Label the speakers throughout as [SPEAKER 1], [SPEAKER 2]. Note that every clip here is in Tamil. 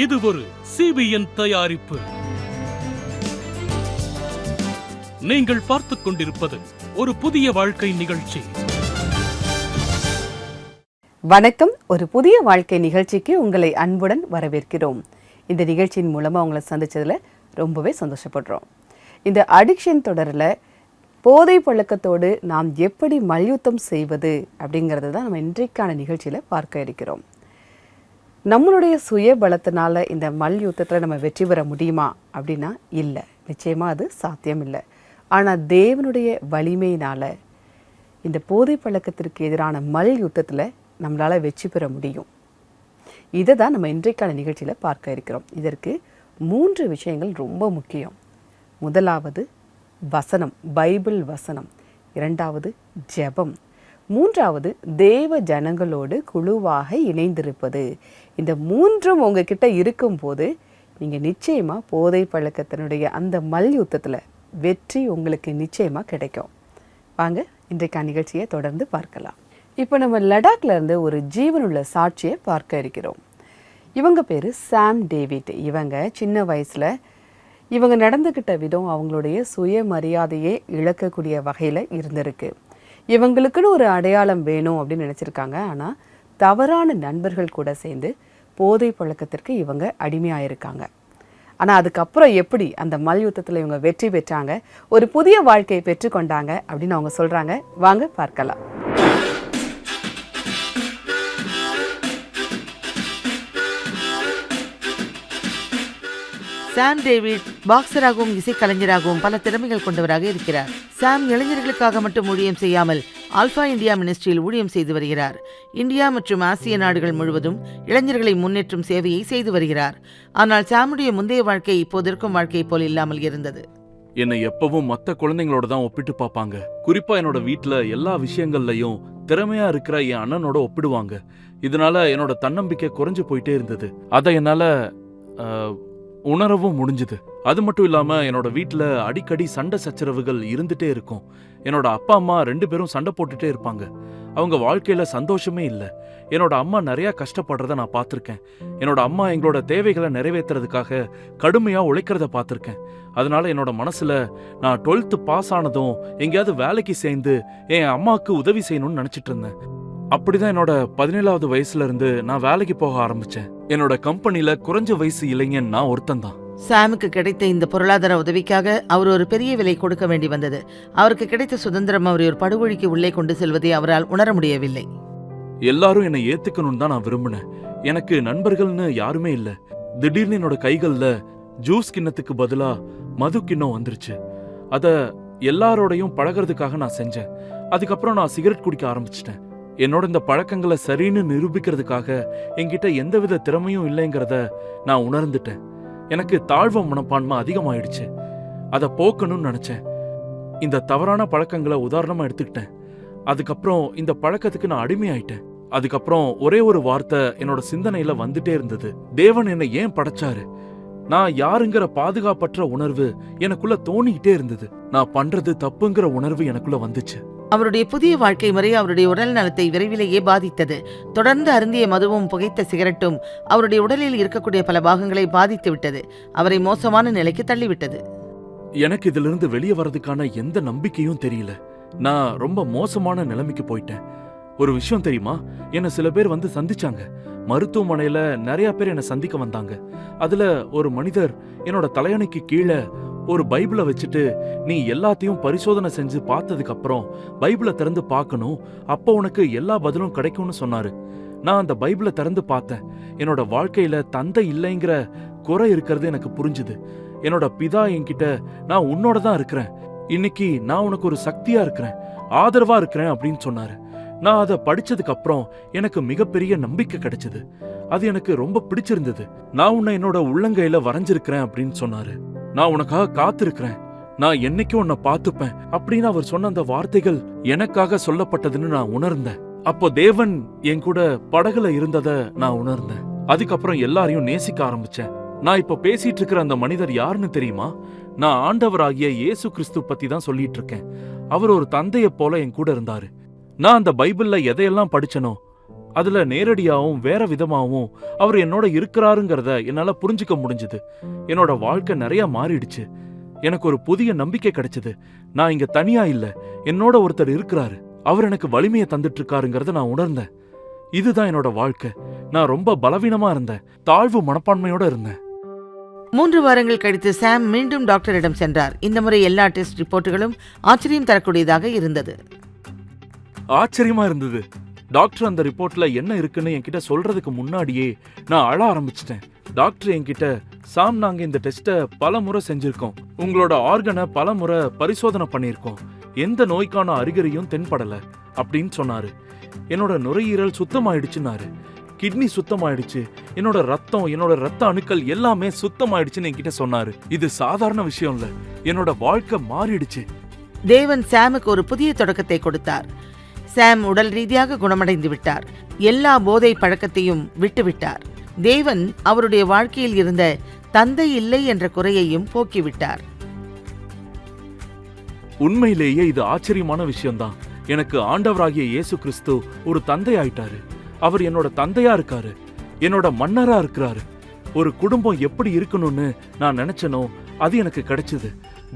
[SPEAKER 1] இது ஒரு CBN தயாரிப்பு. நீங்கள் பார்த்துக் கொண்டிருப்பது ஒரு புதிய வாழ்க்கை நிகழ்ச்சி.
[SPEAKER 2] வணக்கம். ஒரு புதிய வாழ்க்கை நிகழ்ச்சிக்கு உங்களை அன்புடன் வரவேற்கிறோம். இந்த நிகழ்ச்சியின் மூலமா உங்களை சந்திச்சதுல ரொம்பவே சந்தோஷப்படுறோம். இந்த அடிக்ஷன் தொடரில் போதை பழக்கத்தோடு நாம் எப்படி மல்யுத்தம் செய்வது அப்படிங்கிறது தான் நம்ம இன்றைக்கான நிகழ்ச்சியில் பார்க்க இருக்கிறோம். நம்மளுடைய சுய பலத்தினால இந்த மல்யுத்தத்தில் நம்ம வெற்றி பெற முடியுமா அப்படின்னா இல்லை, நிச்சயமாக அது சாத்தியம் இல்லை. ஆனால் தேவனுடைய வலிமையினால் இந்த போதை பழக்கத்திற்கு எதிரான மல்யுத்தத்தில் நம்மளால் வெற்றி பெற முடியும். இதை தான் நம்ம இன்றைக்கான நிகழ்ச்சியில் பார்க்க இருக்கிறோம். இதற்கு 3 விஷயங்கள் ரொம்ப முக்கியம். முதலாவது வசனம், பைபிள் வசனம். 2வது ஜெபம். 3வது தேவ ஜனங்களோடு குழுவாக இணைந்திருப்பது. இந்த 3ம் உங்ககிட்ட இருக்கும்போது நீங்கள் நிச்சயமாக போதை பழக்கத்தினுடைய அந்த மல்யுத்தத்தில் வெற்றி உங்களுக்கு நிச்சயமாக கிடைக்கும். வாங்க இன்றைக்கான நிகழ்ச்சியை தொடர்ந்து பார்க்கலாம். இப்போ நம்ம லடாக்ல இருந்து ஒரு ஜீவனுள்ள சாட்சியை பார்க்க இருக்கிறோம். இவங்க பேர் சாம் டேவிட். இவங்க சின்ன வயசில் இவங்க நடந்துக்கிட்ட விதம் அவங்களுடைய சுயமரியாதையை இழக்கக்கூடிய வகையில் இருந்திருக்கு. இவங்களுக்குன்னு ஒரு அடையாளம் வேணும் அப்படின்னு நினச்சிருக்காங்க. ஆனால் தவறான நண்பர்கள் கூட சேர்ந்து போதை பழக்கத்திற்கு இவங்க அடிமையாயிருக்காங்க. ஆனால் அதுக்கப்புறம் எப்படி அந்த மல்யுத்தத்தில் இவங்க வெற்றி பெற்றாங்க, ஒரு புதிய வாழ்க்கையை பெற்றுக்கொண்டாங்க அப்படின்னு அவங்க சொல்கிறாங்க. வாங்க பார்க்கலாம்.
[SPEAKER 3] சாம் டேவிட் பாக்ஸராகவும் இசைக்கலைஞராகவும் பல திறமைகள் கொண்டவராக இருக்கிறார். சாம் இளைஞர்களுக்காக மட்டும் ஊழியம் செய்யாமல் ஆல்பா இந்தியா மினிஸ்ட்ரியில் ஊழியம் செய்து வருகிறார். இந்தியா மற்றும் ஆசிய நாடுகள் முழுவதும் இளைஞர்களை முன்னேற்றும் சேவையை செய்து வருகிறார். ஆனால் சாமுடைய முந்தைய வாழ்க்கை இப்போது இருக்கும் வாழ்க்கையை போல் இல்லாமல் இருந்தது.
[SPEAKER 4] என்னை எப்பவும் மற்ற குழந்தைங்களோட தான் ஒப்பிட்டு பார்ப்பாங்க. குறிப்பா என்னோட வீட்டுல எல்லா விஷயங்கள்லயும் திறமையா இருக்கிற என் அண்ணனோட ஒப்பிடுவாங்க. இதனால என்னோட தன்னம்பிக்கை குறைஞ்சு போயிட்டே இருந்தது. அதை என்னால உணரவும் முடிஞ்சுது. அது மட்டும் இல்லாம என்னோட வீட்டுல அடிக்கடி சண்டை சச்சரவுகள் இருந்துட்டே இருக்கும். என்னோட அப்பா அம்மா 2 பேரும் சண்டை போட்டுட்டே இருப்பாங்க. அவங்க வாழ்க்கையில சந்தோஷமே இல்லை. என்னோட அம்மா நிறைய கஷ்டப்படுறத நான் பார்த்திருக்கேன். என்னோட அம்மா எங்களோட தேவைகளை நிறைவேற்றுறதுக்காக கடுமையா உழைக்கிறத பார்த்திருக்கேன். அதனால என்னோட மனசுல நான் 12th பாஸ் ஆனதும் எங்கேயாவது வேலைக்கு சேர்ந்து என் அம்மாவுக்கு உதவி செய்யணும்னு நினைச்சிட்டு இருந்தேன். அப்படிதான் என்னோட 17வது வயசுல இருந்து நான் வேலைக்கு போக ஆரம்பிச்சேன். என்னோட கம்பெனில குறைஞ்ச வயசு இளைஞன் நான் ஒருத்தன் தான்.
[SPEAKER 3] சாமுக்கு கிடைத்த இந்த பொருளாதார உதவிக்காக அவர் ஒரு பெரிய விலை கொடுக்க வேண்டி வந்தது. அவருக்கு கிடைத்த சுதந்திரம் அவரை ஒரு படுகொழிக்கு உள்ளே கொண்டு செல்வதை அவரால் உணர முடியவில்லை.
[SPEAKER 4] எல்லாரும் என்னை ஏத்துக்கணும்னு தான் நான் விரும்பினேன். எனக்கு நண்பர்கள்னு யாருமே இல்ல. திடீர்னு என்னோட கைகள்ல ஜூஸ் கிண்ணத்துக்கு பதிலா மது கிண்ணம் வந்துருச்சு. அத எல்லாரோடையும் பழகிறதுக்காக நான் செஞ்சேன். அதுக்கப்புறம் நான் சிகரெட் குடிக்க ஆரம்பிச்சிட்டேன். என்னோட இந்த பழக்கங்களை சரின்னு நிரூபிக்கிறதுக்காக என்கிட்ட எந்தவித திறமையும் இல்லைங்கிறத நான் உணர்ந்துட்டேன். எனக்கு தாழ்வு மனப்பான்மை அதிகமாயிடுச்சு. அதை போக்கணும்னு நினைச்சேன். இந்த தவறான பழக்கங்களை உதாரணமா எடுத்துக்கிட்டேன். அதுக்கப்புறம் இந்த பழக்கத்துக்கு நான் அடிமையாயிட்டேன். அதுக்கப்புறம் ஒரே ஒரு வார்த்தை என்னோட சிந்தனையில வந்துட்டே இருந்தது. தேவன் என்னை ஏன் படைச்சாரு? நான் யாருங்கிற பாதுகாப்பற்ற உணர்வு எனக்குள்ள தோணிக்கிட்டே இருந்தது. நான் பண்றது தப்புங்கிற உணர்வு எனக்குள்ள வந்துச்சு.
[SPEAKER 3] அவருடைய புதிய வாழ்க்கை முறை அவருடைய உடல் நலத்தை விரைவிலேயே பாதித்தது. தொடர்ந்து அருந்திய மதுவும் புகைத்த சிகரெட்டும் அவருடைய உடலில் இருக்கக்கூடிய பல பாகங்களை பாதித்து விட்டது. அவரை மோசமான நிலைக்கு தள்ளிவிட்டது.
[SPEAKER 4] எனக்கு இதுல இருந்து வெளியே வர்றதுக்கான எந்த நம்பிக்கையும் தெரியல. நான் ரொம்ப மோசமான நிலைமைக்கு போயிட்டேன். ஒரு விஷயம் தெரியுமா, என்ன சில பேர் வந்து சந்திச்சாங்க. மருத்துவமனையில நிறைய பேர் என்ன சந்திக்க வந்தாங்க. அதுல ஒரு மனிதர் என்னோட தலையணைக்கு கீழே ஒரு பைபிளை வச்சுட்டு, நீ எல்லாத்தையும் பரிசோதனை செஞ்சு பார்த்ததுக்கு அப்புறம் பைபிளை திறந்து பார்க்கணும், அப்போ உனக்கு எல்லா பதிலும் கிடைக்கும்னு சொன்னாரு. நான் அந்த பைபிளை திறந்து பார்த்தேன். என்னோட வாழ்க்கையில தந்தை இல்லைங்கிற குறை இருக்கிறது எனக்கு புரிஞ்சுது. என்னோட பிதா என்கிட்ட, நான் உன்னோட தான் இருக்கிறேன், இன்னைக்கு நான் உனக்கு ஒரு சக்தியா இருக்கிறேன், ஆதரவா இருக்கிறேன் அப்படின்னு சொன்னாரு. நான் அதை படிச்சதுக்கு அப்புறம் எனக்கு மிகப்பெரிய நம்பிக்கை கிடைச்சது. அது எனக்கு ரொம்ப பிடிச்சிருந்தது. நான் உன்னை என்னோட உள்ளங்கையில வரைஞ்சிருக்கிறேன் அப்படின்னு சொன்னாரு. நான் உனக்காக காத்திருக்கிறேன், நான் என்னைக்கும் உன்னை பார்த்துப்பேன் அப்படின்னு அவர் சொன்ன அந்த வார்த்தைகள் எனக்காக சொல்லப்பட்டதுன்னு நான் உணர்ந்தேன். அப்போ தேவன் என் கூட படகுல இருந்தத நான் உணர்ந்தேன். அதுக்கப்புறம் எல்லாரையும் நேசிக்க ஆரம்பிச்சேன். நான் இப்ப பேசிட்டு இருக்கிற அந்த மனிதர் யாருன்னு தெரியுமா? நான் ஆண்டவராகிய இயேசு கிறிஸ்து பத்தி தான் சொல்லிட்டு இருக்கேன். அவர் ஒரு தந்தைய போல என் கூட இருந்தாரு. நான் அந்த பைபிள்ல எதையெல்லாம் படிச்சனோ அதுல நேரடியாவும் வேற விதமாவும் அவர் என்னோட இருக்கிறாருங்கிறத என்னால புரிஞ்சுக்க முடிஞ்சது. என்னோட வாழ்க்கை நிறைய மாறிடுச்சு. எனக்கு ஒரு புதிய நம்பிக்கை கிடைச்சது. நான் இங்க தனியா இல்ல, என்னோட ஒருத்தர் இருக்கிறாரு. அவர் எனக்கு வலிமையை தந்துட்டு இருக்காருங்கிறத நான் உணர்ந்தேன். இதுதான் என்னோட வாழ்க்கை. நான் ரொம்ப பலவீனமா இருந்தேன், தாழ்வு மனப்பான்மையோட இருந்தேன்.
[SPEAKER 3] 3 வாரங்கள் கழித்து சாம் மீண்டும் டாக்டரிடம் சென்றார். இந்த முறை எல்லா டெஸ்ட் ரிப்போர்ட்டுகளும் ஆச்சரியம் தரக்கூடியதாக இருந்தது.
[SPEAKER 4] ஆச்சரியமா இருந்தது. டாக்டர் அந்த ரிப்போர்ட்ல என்ன இருக்குன்னு என்கிட்ட சொல்றதுக்கு முன்னாடியே நான் அழ ஆரம்பிச்சிட்டேன். டாக்டர் என்கிட்ட, சாம், நாங்க இந்த டெஸ்ட்டை பல முறை செஞ்சிருக்கோம், உங்களோட ஆர்கனை பல முறை பரிசோதனை பண்ணியிருக்கோம், எந்த நோய்க்கான அறிகுறியும் தென்படல அப்படின்னு சொன்னாரு. என்னோட நுரையீரல் சுத்தமாயிடுச்சுன்னாரு, கிட்னி சுத்தமாயிடுச்சு, என்னோட ரத்த அணுக்கள் எல்லாமே சுத்தமாயிடுச்சுன்னு என்கிட்ட சொன்னாரு. இது சாதாரண விஷயம் இல்ல, என்னோட வாழ்க்கை மாறிடுச்சு.
[SPEAKER 3] தேவன் சாமுக்கு ஒரு புதிய தொடக்கத்தை கொடுத்தார். சாம் உடல் ரீதியாக குணமடைந்து விட்டார். எல்லா போதை பழக்கத்தையும் விட்டுவிட்டார். தேவன் அவருடைய வாழ்க்கையில் இருந்த தந்தை இல்லை என்ற குறையையும் போக்கிவிட்டார்.
[SPEAKER 4] உண்மையிலேயே இது ஆச்சரியமான விஷயம்தான். எனக்கு ஆண்டவராகிய இயேசு கிறிஸ்து ஒரு தந்தை ஆயிட்டாரு. அவர் என்னோட தந்தையா இருக்காரு, என்னோட மன்னரா இருக்கிறாரு. ஒரு குடும்பம் எப்படி இருக்கணும்னு நான் நினைச்சனோ அது எனக்கு கிடைச்சது.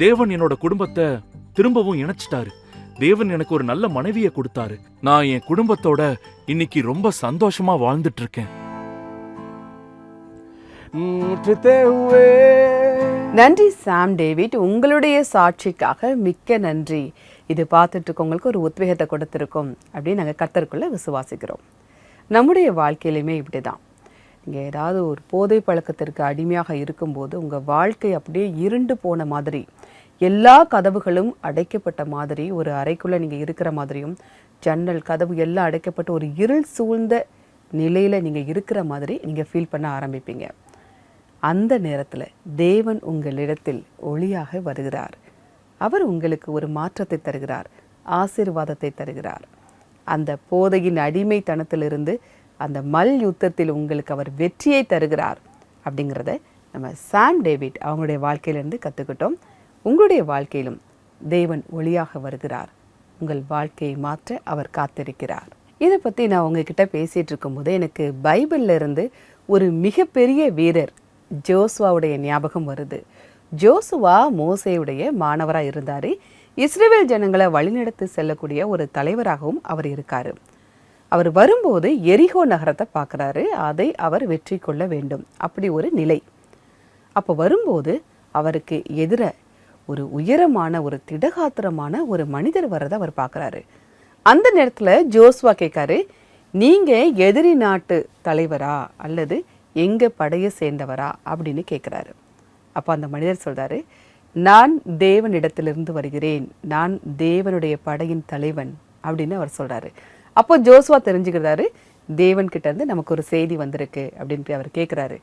[SPEAKER 4] தேவன் என்னோட குடும்பத்தை திரும்பவும் இணைச்சிட்டாரு. தேவன் எனக்கு ஒரு நல்ல மனைவியை கொடுத்தாரு. நான் என் குடும்பத்தோட இன்னைக்கு ரொம்ப சந்தோஷமா வாழ்ந்துட்டு இருக்கேன்.
[SPEAKER 2] நன்றி சாம் டேவிட், உங்களுடைய சாட்சிக்காக மிக்க நன்றி. இது பார்த்துட்டு இருக்கவங்களுக்கு ஒரு உத்வேகத்தை கொடுத்துருக்கோம் அப்படின்னு நாங்கள் கர்த்தருக்குள்ள விசுவாசிக்கிறோம். நம்முடைய வாழ்க்கையிலுமே இப்படி தான். நீங்கள் ஏதாவது ஒரு போதை பழக்கத்திற்கு அடிமையாக இருக்கும்போது உங்கள் வாழ்க்கை அப்படியே இருண்டு போன மாதிரி, எல்லா கதவுகளும் அடைக்கப்பட்ட மாதிரி, ஒரு அறைக்குள்ளே நீங்கள் இருக்கிற மாதிரியும், ஜன்னல் கதவு எல்லாம் அடைக்கப்பட்ட ஒரு இருள் சூழ்ந்த நிலையில் நீங்கள் இருக்கிற மாதிரி நீங்கள் ஃபீல் பண்ண ஆரம்பிப்பீங்க. அந்த நேரத்தில் தேவன் உங்களிடத்தில் ஒளியாக வருகிறார். அவர் உங்களுக்கு ஒரு மாற்றத்தை தருகிறார், ஆசீர்வாதத்தை தருகிறார். அந்த போதையின் அடிமைத்தனத்திலிருந்து அந்த மல் யுத்தத்தில் உங்களுக்கு அவர் வெற்றியை தருகிறார். அப்படிங்கிறத நம்ம சாம் டேவிட் அவங்களுடைய வாழ்க்கையிலேருந்து கற்றுக்கிட்டோம். உங்களுடைய வாழ்க்கையிலும் தேவன் ஒளியாக வருகிறார். உங்கள் வாழ்க்கையை மாற்ற அவர் காத்திருக்கிறார். இதை பற்றி நான் உங்ககிட்ட பேசிகிட்டு இருக்கும்போது எனக்கு பைபிளில் இருந்து ஒரு மிகப்பெரிய வீரர் ஜோசுவாவுடைய ஞாபகம் வருது. ஜோசுவா மோசேயுடைய மாணவராக இருந்தார். இஸ்ரவேல் ஜனங்களை வழிநடத்தி செல்லக்கூடிய ஒரு தலைவராகவும் அவர் இருக்கார். அவர் வரும்போது எரிகோ நகரத்தை பார்க்குறாரு. அதை அவர் வெற்றி கொள்ள வேண்டும், அப்படி ஒரு நிலை. அப்போ வரும்போது அவருக்கு எதிர ஒரு உயரமான, ஒரு திடகாத்திரமான ஒரு மனிதர் வர்றதை அவர் பார்க்குறாரு. அந்த நேரத்தில் ஜோசுவா கேட்காரு, நீங்கள் எதிரி நாட்டு தலைவரா அல்லது எங்கள் படையை சேர்ந்தவரா அப்படின்னு கேட்குறாரு. அப்போ அந்த மனிதர் சொல்கிறாரு, நான் தேவனிடத்திலிருந்து வருகிறேன், நான் தேவனுடைய படையின் தலைவன் அப்படின்னு அவர் சொல்கிறாரு. அப்போ ஜோசுவா தெரிஞ்சுக்கிறாரு, தேவன்கிட்ட இருந்து நமக்கு ஒரு செய்தி வந்திருக்கு அப்படின்ட்டு அவர் கேட்குறாரு.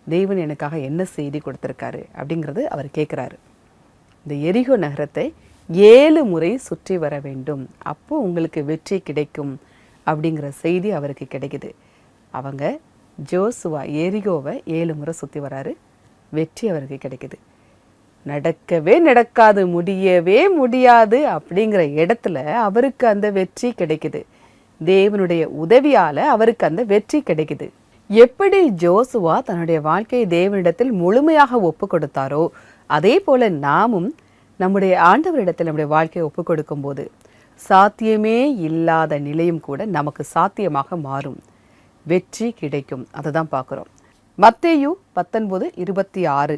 [SPEAKER 2] தேவன் எனக்காக என்ன செய்தி கொடுத்துருக்காரு அப்படிங்கிறது அவர் கேட்குறாரு. இந்த எரிகோ நகரத்தை 7 முறை சுற்றி வர வேண்டும், அப்போ உங்களுக்கு வெற்றி கிடைக்கும் அப்படிங்கிற செய்தி அவருக்கு கிடைக்குது. அவங்க ஜோசுவா எரிகோவை 7 முறை சுற்றி வராரு. வெற்றி அவருக்கு கிடைக்குது. நடக்கவே நடக்காது, முடியவே முடியாது அப்படிங்கிற இடத்துல அவருக்கு அந்த வெற்றி கிடைக்குது. தேவனுடைய உதவியால் அவருக்கு அந்த வெற்றி கிடைக்குது. எப்படி ஜோசுவா தன்னுடைய வாழ்க்கையை தேவனிடத்தில் முழுமையாக ஒப்பு கொடுத்தாரோ அதே போல நாமும் நம்முடைய ஆண்டவரிடத்தில் நம்முடைய வாழ்க்கையை ஒப்பு கொடுக்கும் போது சாத்தியமே இல்லாத நிலையும் கூட நமக்கு சாத்தியமாக மாறும், வெற்றி கிடைக்கும். அதை தான் பார்க்குறோம். மத்தேயு 19:26.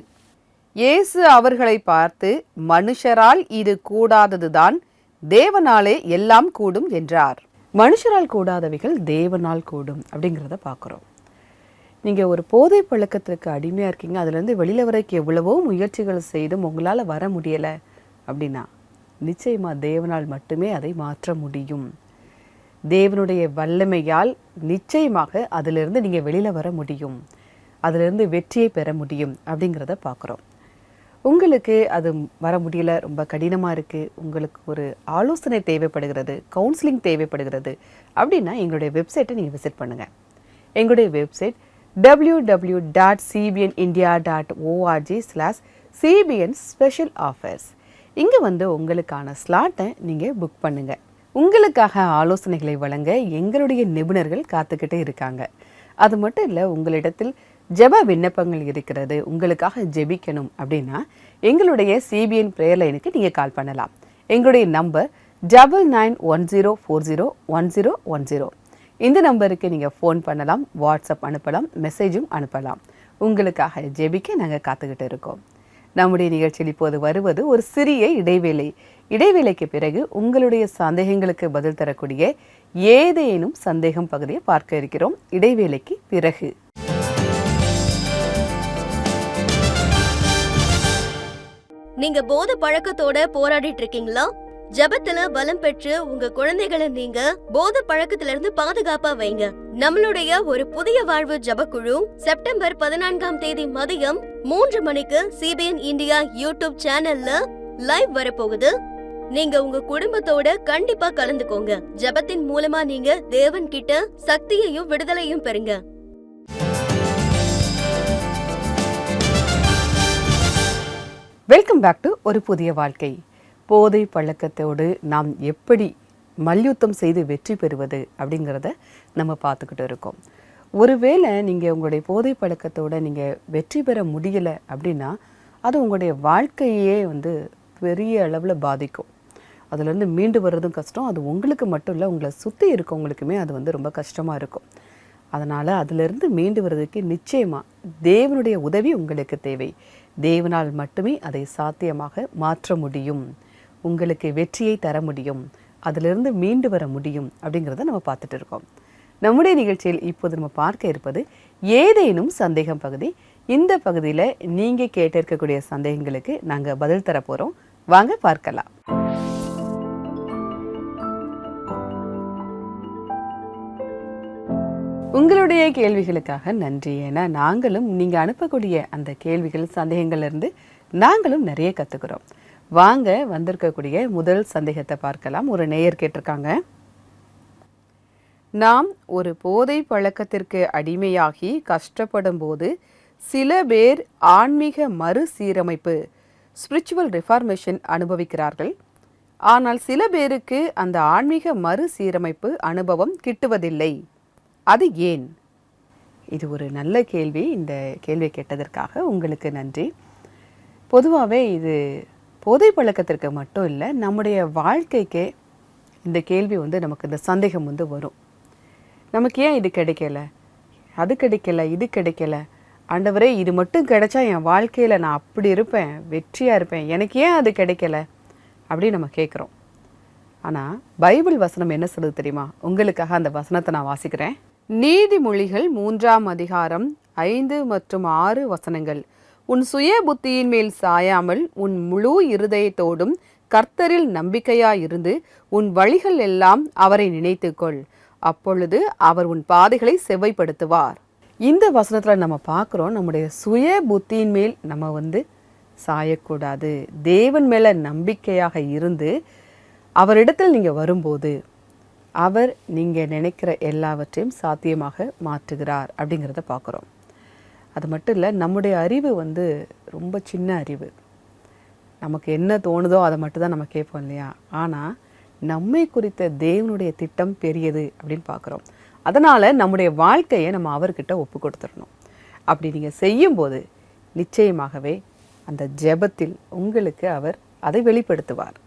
[SPEAKER 2] இயேசு அவர்களை பார்த்து, மனுஷரால் இது கூடாததுதான், தேவனாலே எல்லாம் கூடும் என்றார். மனுஷரால் கூடாதவைகள் தேவனால் கூடும் அப்படிங்கிறத பார்க்குறோம். நீங்கள் ஒரு போதை பழக்கத்திற்கு அடிமையாக இருக்கீங்க, அதுலேருந்து வெளியில் வரைக்கும் எவ்வளவோ முயற்சிகள் செய்தும் உங்களால் வர முடியலை அப்படின்னா நிச்சயமாக தேவனால் மட்டுமே அதை மாற்ற முடியும். தேவனுடைய வல்லமையால் நிச்சயமாக அதிலிருந்து நீங்கள் வெளியில் வர முடியும், அதிலிருந்து வெற்றியை பெற முடியும் அப்படிங்கிறத பார்க்குறோம். உங்களுக்கு அது வர முடியல, ரொம்ப கடினமாக இருக்குது, உங்களுக்கு ஒரு ஆலோசனை தேவைப்படுகிறது, கவுன்சிலிங் தேவைப்படுகிறது அப்படின்னா எங்களுடைய வெப்சைட்டை நீங்கள் விசிட் பண்ணுங்கள். எங்களுடைய வெப்சைட் www.cbnindia.org/cbn special offers. இங்கே வந்து உங்களுக்கான ஸ்லாட்டை நீங்கள் புக் பண்ணுங்கள். உங்களுக்காக ஆலோசனைகளை வழங்க எங்களுடைய நிபுணர்கள் காத்துக்கிட்டே இருக்காங்க. அது மட்டும் இல்லை, உங்களிடத்தில் ஜெப விண்ணப்பங்கள் இருக்கிறது, உங்களுக்காக ஜெபிக்கணும் அப்படின்னா எங்களுடைய CBN பிரேயர் லைனுக்கு நீங்கள் கால் பண்ணலாம். எங்களுடைய நம்பர் 9910401010. இந்த நம்பருக்கு நீங்கள் ஃபோன் பண்ணலாம், வாட்ஸ்அப் அனுப்பலாம், மெசேஜும் அனுப்பலாம். உங்களுக்காக ஜெபிக்க நாங்கள் காத்துக்கிட்டு இருக்கோம். நம்முடைய நிகழ்ச்சியில் இப்போது வருவது ஒரு சிறிய இடைவேளை. இடைவேளைக்கு பிறகு உங்களுடைய சந்தேகங்களுக்கு பதில் தரக்கூடிய ஏதேனும் சந்தேகம் பகுதியை பார்க்க இருக்கிறோம். இடைவேளைக்கு பிறகு
[SPEAKER 5] நீங்க போதை பழக்கத்தோட போராடிட்டு இருக்கீங்களா? ஜெபத்துல பலம் பெற்று உங்க குழந்தைகளை நீங்க போதை பழக்கத்துல இருந்து பாதுகாப்பா வைங்க. நம்மளுடைய ஒரு புதிய வாழ்வு ஜெபக்குழு செப்டம்பர் 14ஆம் தேதி மதியம் 3 மணிக்கு CBN இந்தியா யூடியூப் சேனல்ல லைவ் வரப்போகுது. நீங்க உங்க குடும்பத்தோட கண்டிப்பா கலந்துக்கோங்க. ஜெபத்தின் மூலமா நீங்க தேவன் கிட்ட சக்தியையும் விடுதலையும் பெறுங்க.
[SPEAKER 2] வெல்கம் பேக் டு ஒரு புதிய வாழ்க்கை. போதை பழக்கத்தோடு நாம் எப்படி மல்யுத்தம் செய்து வெற்றி பெறுவது அப்படிங்கிறத நம்ம பார்த்துக்கிட்டு இருக்கோம். ஒருவேளை நீங்கள் உங்களுடைய போதை பழக்கத்தோடு நீங்கள் வெற்றி பெற முடியலை அப்படின்னா அது உங்களுடைய வாழ்க்கையே பெரிய அளவில் பாதிக்கும். அதுலேருந்து மீண்டு வர்றதும் கஷ்டம். அது உங்களுக்கு மட்டும் இல்லை, உங்களை சுற்றி இருக்கவங்களுக்குமே அது ரொம்ப கஷ்டமாக இருக்கும். அதனால் அதிலிருந்து மீண்டு வர்றதுக்கு நிச்சயமாக தேவனுடைய உதவி உங்களுக்கு தேவை. தேவனால் மட்டுமே அதை சாத்தியமாக மாற்ற முடியும். உங்களுக்கு வெற்றியை தர முடியும், அதிலிருந்து மீண்டு வர முடியும் அப்படிங்கிறத நம்ம பார்த்துட்டு இருக்கோம். நம்முடைய நிகழ்ச்சியில் இப்போது நம்ம பார்க்க இருப்பது ஏதேனும் சந்தேகம் பகுதி. இந்த பகுதியில் நீங்கள் கேட்டிருக்கக்கூடிய சந்தேகங்களுக்கு நாங்கள் பதில் தர போகிறோம். வாங்க பார்க்கலாம். உங்களுடைய கேள்விகளுக்காக நன்றி. ஏன்னா நாங்களும் நீங்கள் அனுப்பக்கூடிய அந்த கேள்விகள் சந்தேகங்கள்லேருந்து நாங்களும் நிறைய கற்றுக்குறோம். வாங்க வந்திருக்கக்கூடிய முதல் சந்தேகத்தை பார்க்கலாம். ஒரு நேயர் கேட்டிருக்காங்க, நாம் ஒரு போதை பழக்கத்திற்கு அடிமையாகி கஷ்டப்படும் போது சில பேர் ஆன்மீக மறுசீரமைப்பு ஸ்பிரிச்சுவல் ரிஃபார்மேஷன் அனுபவிக்கிறார்கள். ஆனால் சில பேருக்கு அந்த ஆன்மீக மறுசீரமைப்பு அனுபவம் கிட்டுவதில்லை. அது ஏன்? இது ஒரு நல்ல கேள்வி. இந்த கேள்வியை கேட்டதற்காக உங்களுக்கு நன்றி. பொதுவாகவே இது போதை பழக்கத்திற்கு மட்டும் இல்லை, நம்முடைய வாழ்க்கைக்கே இந்த கேள்வி நமக்கு இந்த சந்தேகம் வரும். நமக்கு ஏன் இது கிடைக்கல, அது கிடைக்கல, இது கிடைக்கல, ஆண்டவரே இது மட்டும் கிடைச்சா என் வாழ்க்கையில் நான் அப்படி இருப்பேன், வெற்றியாக இருப்பேன், எனக்கு ஏன் அது கிடைக்கல அப்படின்னு நம்ம கேட்குறோம். ஆனால் பைபிள் வசனம் என்ன சொல்லுது தெரியுமா? உங்களுக்காக அந்த வசனத்தை நான் வாசிக்கிறேன். நீதிமொழிகள் 3ஆம் அதிகாரம் 5 மற்றும் 6 வசனங்கள். உன் சுய புத்தியின் மேல் சாயாமல் உன் முழு இருதயத்தோடும் கர்த்தரில் நம்பிக்கையாயிருந்து உன் வழிகள் எல்லாம் அவரை நினைத்துக்கொள், அப்பொழுது அவர் உன் பாதைகளை செவ்வைப்படுத்துவார். இந்த வசனத்தில் நம்ம பார்க்குறோம், நம்முடைய சுய புத்தியின் மேல் நம்ம சாயக்கூடாது. தேவன் மேலே நம்பிக்கையாக இருந்து அவரிடத்தில் நீங்கள் வரும்போது அவர் நீங்கள் நினைக்கிற எல்லாவற்றையும் சாத்தியமாக மாற்றுகிறார் அப்படிங்கிறத பார்க்குறோம். அது மட்டும் இல்லை, நம்முடைய அறிவு ரொம்ப சின்ன அறிவு. நமக்கு என்ன தோணுதோ அதை மட்டும்தான் நம்ம கேட்போம் இல்லையா? ஆனால் நம்மை குறித்த தேவனுடைய திட்டம் பெரியது அப்படின்னு பார்க்குறோம். அதனால் நம்முடைய வாழ்க்கையை நம்ம அவர்கிட்ட ஒப்பு கொடுத்துடணும். அப்படி நீங்கள் செய்யும்போது நிச்சயமாகவே அந்த ஜெபத்தில் உங்களுக்கு அவர் அதை வெளிப்படுத்துவார்.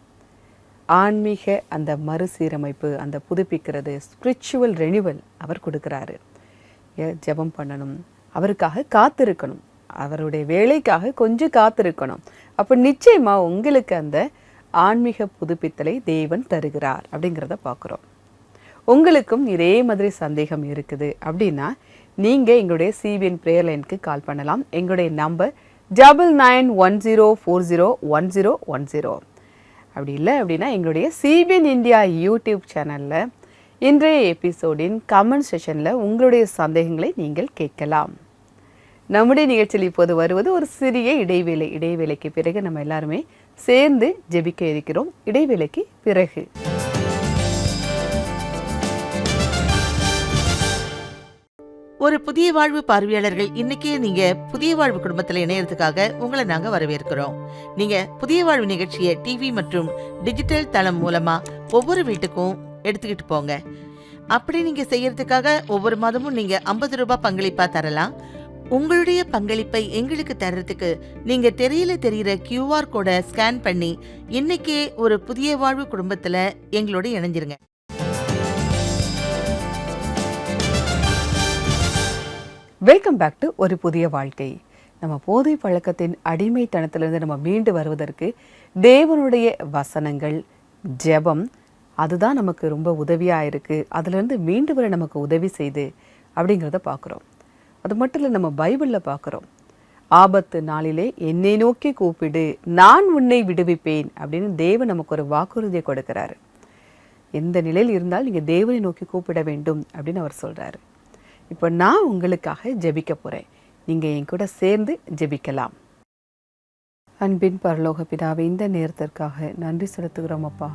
[SPEAKER 2] ஆன்மீக அந்த மறுசீரமைப்பு, அந்த புதுப்பிக்கிறது, ஸ்பிரிச்சுவல் ரெனிவல் அவர் கொடுக்குறாரு. ஜெபம் பண்ணணும், அவருக்காக காத்திருக்கணும், அவருடைய வேலைக்காக கொஞ்சம் காத்திருக்கணும். அப்போ நிச்சயமாக உங்களுக்கு அந்த ஆன்மீக புதுப்பித்தலை தேவன் தருகிறார் அப்படிங்கிறத பார்க்குறோம். உங்களுக்கும் இதே மாதிரி சந்தேகம் இருக்குது அப்படின்னா நீங்கள் எங்களுடைய CBN பிரேயர் லைனுக்கு கால் பண்ணலாம். எங்களுடைய நம்பர் 9910401010. அப்படி இல்லை அப்படின்னா எங்களுடைய CBN இந்தியா யூடியூப் சேனலில் இன்றைய எபிசோடின் கமெண்ட் செஷனில் உங்களுடைய சந்தேகங்களை நீங்கள் கேட்கலாம். நம்முடைய நிகழ்ச்சியில் இப்போது வருவது ஒரு சிறிய இடைவேளை. இடைவேளைக்கு பிறகு நம்ம எல்லாருமே சேர்ந்து ஜெபிக்க இருக்கிறோம். இடைவேளைக்கு பிறகு
[SPEAKER 3] ஒரு புதிய வாழ்வு பார்வையாளர்கள், இன்னைக்கே நீங்க புதிய வாழ்வு குடும்பத்துல இணையறதுக்காக உங்களை நாங்க வரவேற்கிறோம். நீங்க புதிய வாழ்வு நிகழ்ச்சியை டிவி மற்றும் டிஜிட்டல் தளம் மூலமா ஒவ்வொரு வீட்டுக்கும் எடுத்துக்கிட்டு போங்க. அப்படி நீங்க செய்யறதுக்காக ஒவ்வொரு மாதமும் நீங்க 50 ரூபாய் பங்களிப்பா தரலாம். உங்களுடைய பங்களிப்பை எங்களுக்கு தர்றதுக்கு நீங்க திரையில தெரிகிற QR கோடை ஸ்கேன் பண்ணி இன்னைக்கே ஒரு புதிய வாழ்வு குடும்பத்துல எங்களோட இணைஞ்சிருங்க.
[SPEAKER 2] வெல்கம் பேக் டு ஒரு புதிய வாழ்க்கை. நம்ம போதை பழக்கத்தின் அடிமைத்தனத்திலிருந்து நம்ம மீண்டு வருவதற்கு தேவனுடைய வசனங்கள், ஜெபம், அதுதான் நமக்கு ரொம்ப உதவியாக இருக்குது. அதுலேருந்து மீண்டு வர நமக்கு உதவி செய்து அப்படிங்கிறத பார்க்குறோம். அது மட்டும் இல்லை, நம்ம பைபிளில் பார்க்குறோம், ஆபத்து நாளிலே என்னை நோக்கி கூப்பிடு, நான் உன்னை விடுவிப்பேன் அப்படின்னு தேவன் நமக்கு ஒரு வாக்குறுதியை கொடுக்கிறாரு. எந்த நிலையில் இருந்தால் நீங்கள் தேவனை நோக்கி கூப்பிட வேண்டும் அப்படின்னு அவர் சொல்கிறாரு. இப்போ நான் உங்களுக்காக ஜெபிக்க போகிறேன். நீங்கள் என் கூட சேர்ந்து ஜெபிக்கலாம். அன்பின் பரலோக பிதாவே, இந்த நேரத்திற்காக நன்றி செலுத்துகிறோம் அப்பா.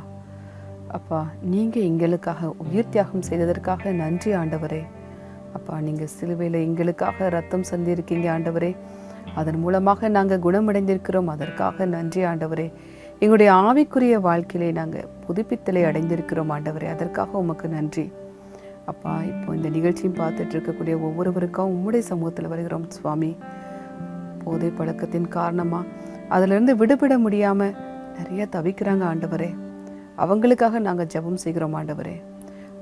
[SPEAKER 2] அப்பா, நீங்கள் எங்களுக்காக உயிர் தியாகம் செய்ததற்காக நன்றி ஆண்டவரே. அப்பா, நீங்கள் சிலுவையில் எங்களுக்காக ரத்தம் சிந்தியிருக்கீங்க ஆண்டவரே. அதன் மூலமாக நாங்கள் குணமடைந்திருக்கிறோம். அதற்காக நன்றி ஆண்டவரே. எங்களுடைய ஆவிக்குரிய வாழ்க்கையிலே நாங்கள் புதுப்பித்தலை அடைந்திருக்கிறோம் ஆண்டவரே. அதற்காக உமக்கு நன்றி அப்பா. இப்போ இந்த நிகழ்ச்சியும் பார்த்துட்டு இருக்கக்கூடிய ஒவ்வொருவருக்கும் உம்முடைய சமூகத்தில் வருகிறோம் சுவாமி. போதை பழக்கத்தின் காரணமாக அதிலிருந்து விடுபட முடியாமல் நிறைய தவிக்கிறாங்க ஆண்டவரே. அவங்களுக்காக நாங்கள் ஜெபம் செய்கிறோம் ஆண்டவரே.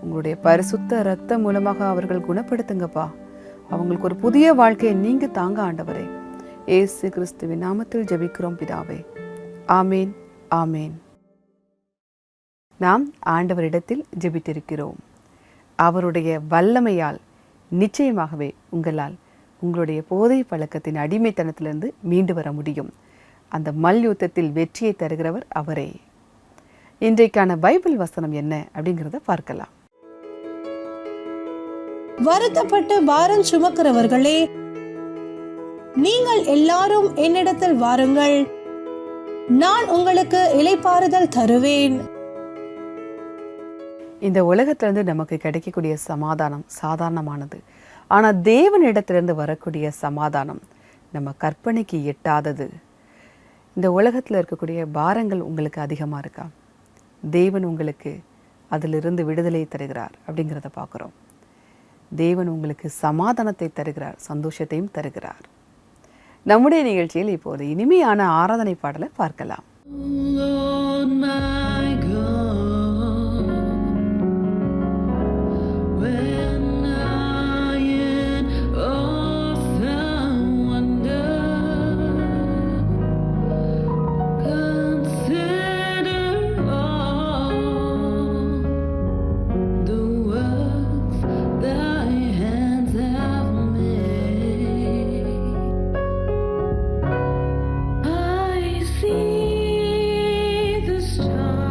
[SPEAKER 2] உங்களுடைய பரிசுத்த ரத்தம் மூலமாக அவர்கள் குணப்படுத்துங்கப்பா. அவங்களுக்கு ஒரு புதிய வாழ்க்கையை நீங்கள் தாங்க ஆண்டவரே. இயேசு கிறிஸ்துவின் நாமத்தில் ஜெபிக்கிறோம் பிதாவே. ஆமேன், ஆமேன். நாம் ஆண்டவரிடத்தில் ஜெபித்திருக்கிறோம். அவருடைய வல்லமையால் நிச்சயமாகவே உங்களால் உங்களுடைய போதை பழக்கத்தின் அடிமைத்தனத்திலிருந்து மீண்டு வர முடியும். அந்த மல்யுத்தத்தில் வெற்றியை தருகிறவர் அவரே. இன்றைக்கான பைபிள் வசனம் என்ன அப்படிங்கிறத பார்க்கலாம்.
[SPEAKER 6] வருத்தப்பட்டு பாரம் சுமக்கிறவர்களே, நீங்கள் எல்லாரும் என்னிடத்தில் வாருங்கள், நான் உங்களுக்கு இளைப்பாறுதல் தருவேன்.
[SPEAKER 2] இந்த உலகத்திலிருந்து நமக்கு கிடைக்கக்கூடிய சமாதானம் சாதாரணமானது. ஆனால் தேவனிடத்திலிருந்து வரக்கூடிய சமாதானம் நம்ம கற்பனைக்கு எட்டாதது. இந்த உலகத்தில் இருக்கக்கூடிய பாரங்கள் உங்களுக்கு அதிகமாக இருக்கா? தேவன் உங்களுக்கு அதிலிருந்து விடுதலை தருகிறார் அப்படிங்கிறத பார்க்குறோம். தேவன் உங்களுக்கு சமாதானத்தை தருகிறார், சந்தோஷத்தையும் தருகிறார். நம்முடைய நிகழ்ச்சியில் இப்போது இனிமையான ஆராதனை பாடலை பார்க்கலாம்.
[SPEAKER 7] I see the stars.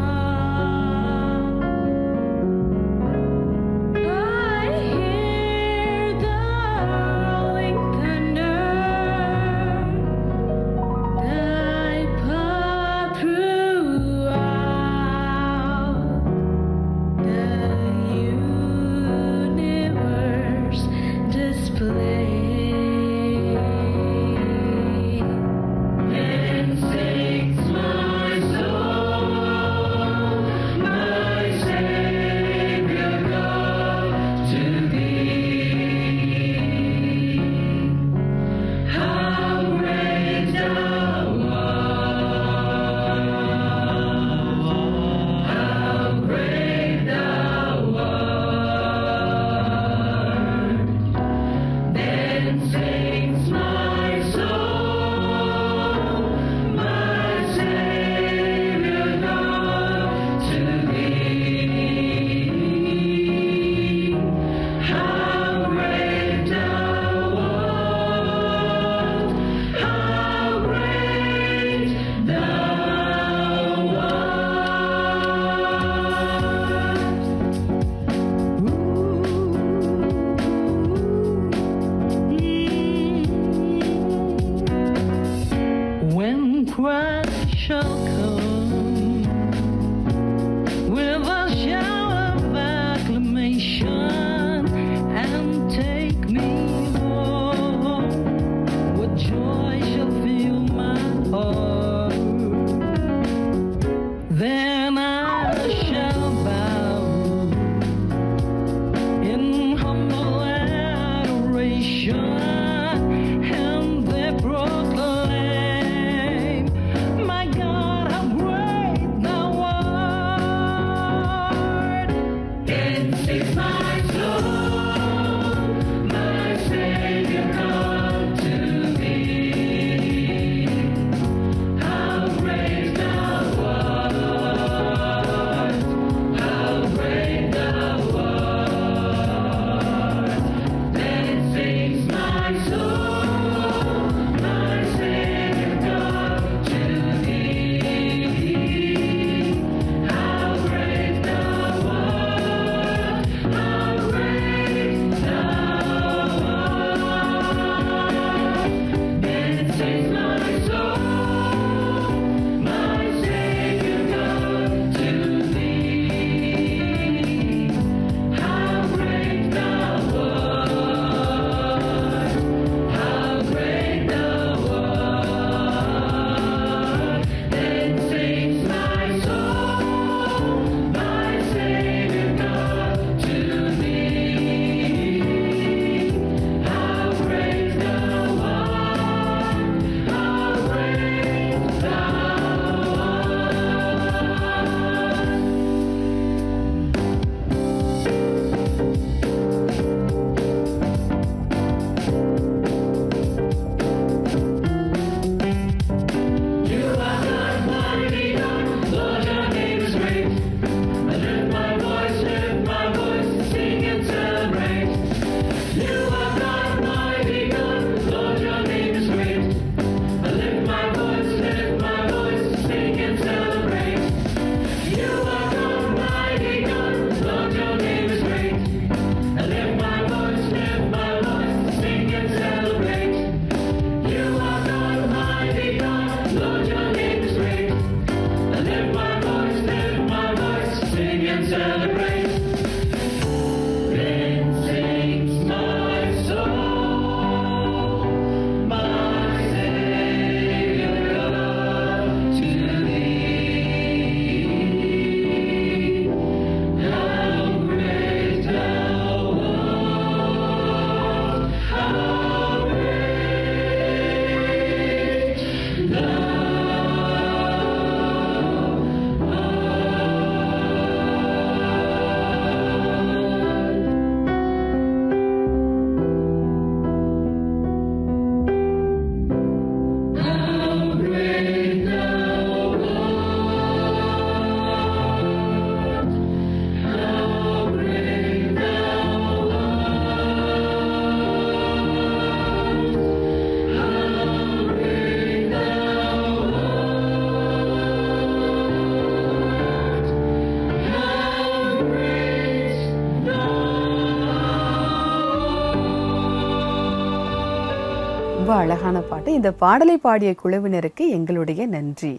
[SPEAKER 2] ரொம்ப அழகான பாட்டு. இந்த பாடலை பாடிய குழுவினருக்கு எங்களுடைய நன்றி.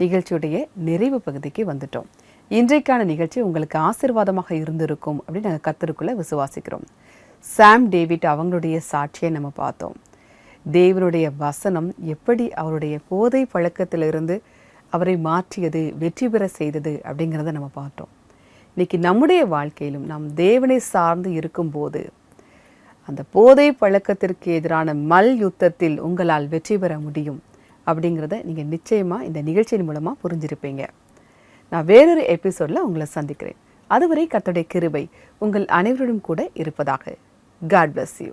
[SPEAKER 2] நிகழ்ச்சியுடைய நிறைவு பகுதிக்கு வந்துட்டோம். இன்றைக்கான நிகழ்ச்சி உங்களுக்கு ஆசீர்வாதமாக இருந்திருக்கும் அப்படின்னு நாங்கள் கர்த்தருக்குள்ள விசுவாசிக்கிறோம். சாம் டேவிட் அவங்களுடைய சாட்சியை நம்ம பார்த்தோம். தேவனுடைய வசனம் எப்படி அவருடைய போதை பழக்கத்திலிருந்து அவரை மாற்றியது, வெற்றி பெற செய்தது அப்படிங்கிறத நம்ம பார்த்தோம். இன்னைக்கு நம்முடைய வாழ்க்கையிலும் நாம் தேவனை சார்ந்து இருக்கும்போது அந்த போதை பழக்கத்திற்கு எதிரான மல் யுத்தத்தில் உங்களால் வெற்றி பெற முடியும் அப்படிங்கிறத நீங்கள் நிச்சயமாக இந்த நிகழ்ச்சியின் மூலமாக புரிஞ்சிருப்பீங்க. நான் வேறொரு எபிசோடில் உங்களை சந்திக்கிறேன். அதுவரை கர்த்தருடைய கிருபை உங்கள் அனைவருடன் கூட இருப்பதாக. God bless you.